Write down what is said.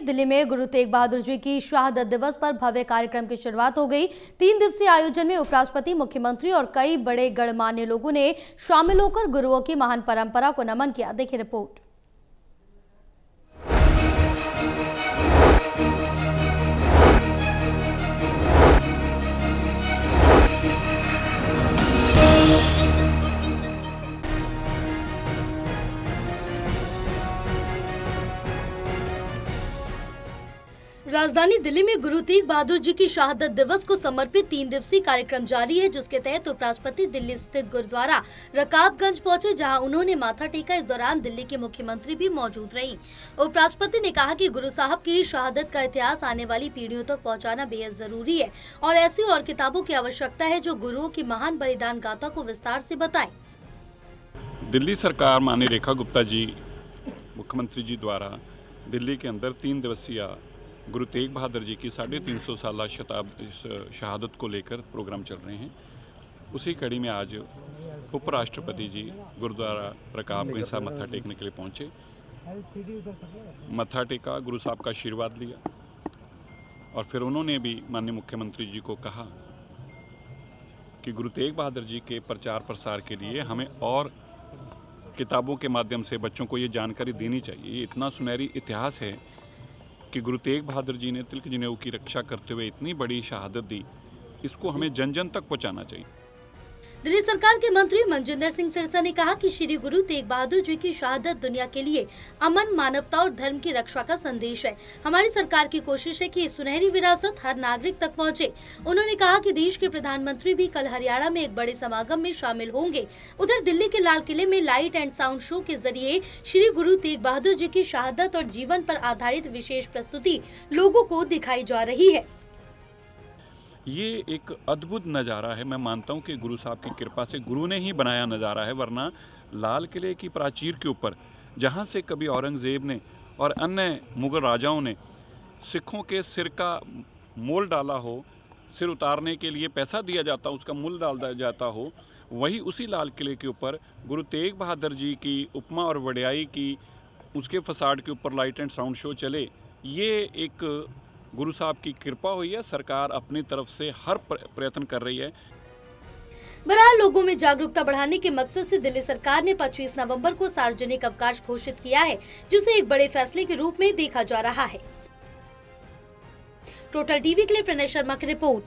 दिल्ली में गुरु तेग बहादुर जी की शहादत दिवस पर भव्य कार्यक्रम की शुरुआत हो गई। 3 दिवसीय आयोजन में उपराष्ट्रपति, मुख्यमंत्री और कई बड़े गणमान्य लोगों ने शामिल होकर गुरुओं की महान परंपरा को नमन किया। देखिए रिपोर्ट। राजधानी दिल्ली में गुरु तेग बहादुर जी की शहादत दिवस को समर्पित 3 दिवसीय कार्यक्रम जारी है, जिसके तहत उपराष्ट्रपति दिल्ली स्थित गुरुद्वारा रकाबगंज पहुंचे, जहां उन्होंने माथा टेका। इस दौरान दिल्ली के मुख्यमंत्री भी मौजूद रही। उपराष्ट्रपति ने कहा कि गुरु साहब की शहादत का इतिहास आने वाली पीढ़ियों तक पहुँचाना बेहद जरूरी है और ऐसी और किताबों की आवश्यकता है जो गुरुओं की महान बलिदान गाथा को विस्तार से बताए। दिल्ली सरकार माननीय रेखा गुप्ता जी मुख्यमंत्री जी द्वारा दिल्ली के अंदर 3 दिवसीय गुरु तेग बहादुर जी की 350 साला शहादत को लेकर प्रोग्राम चल रहे हैं। उसी कड़ी में आज उपराष्ट्रपति जी गुरुद्वारा रकाबगंज साहब मत्था टेकने के लिए पहुंचे। मत्था टेका, गुरु साहब का आशीर्वाद लिया और फिर उन्होंने भी माननीय मुख्यमंत्री जी को कहा कि गुरु तेग बहादुर जी के प्रचार प्रसार के लिए हमें और किताबों के माध्यम से बच्चों को ये जानकारी देनी चाहिए। ये इतना सुनहरी इतिहास है कि गुरु तेग बहादुर जी ने तिलक जनेऊ की रक्षा करते हुए इतनी बड़ी शहादत दी, इसको हमें जन जन तक पहुंचाना चाहिए। दिल्ली सरकार के मंत्री मनजिंदर सिंह सिरसा ने कहा कि श्री गुरु तेग बहादुर जी की शहादत दुनिया के लिए अमन, मानवता और धर्म की रक्षा का संदेश है। हमारी सरकार की कोशिश है कि ये सुनहरी विरासत हर नागरिक तक पहुंचे। उन्होंने कहा कि देश के प्रधानमंत्री भी कल हरियाणा में एक बड़े समागम में शामिल होंगे। उधर दिल्ली के लाल किले में लाइट एंड साउंड शो के जरिए श्री गुरु तेग बहादुर जी की शहादत और जीवन पर आधारित विशेष प्रस्तुति लोगों को दिखाई जा रही है। ये एक अद्भुत नज़ारा है। मैं मानता हूँ कि गुरु साहब की कृपा से गुरु ने ही बनाया नज़ारा है, वरना लाल किले की प्राचीर के ऊपर जहाँ से कभी औरंगज़ेब ने और अन्य मुग़ल राजाओं ने सिखों के सिर का मोल डाला हो, सिर उतारने के लिए पैसा दिया जाता, उसका मूल डाल दिया जाता हो, वही उसी लाल किले के ऊपर गुरु तेग बहादुर जी की उपमा और वड्याई की उसके फसाड के ऊपर लाइट एंड साउंड शो चले। ये एक गुरु साहब की कृपा हुई है। सरकार अपनी तरफ से हर प्रयत्न कर रही है। बहरहाल लोगों में जागरूकता बढ़ाने के मकसद से दिल्ली सरकार ने 25 नवंबर को सार्वजनिक अवकाश घोषित किया है, जिसे एक बड़े फैसले के रूप में देखा जा रहा है। टोटल टीवी के लिए प्रणय शर्मा की रिपोर्ट।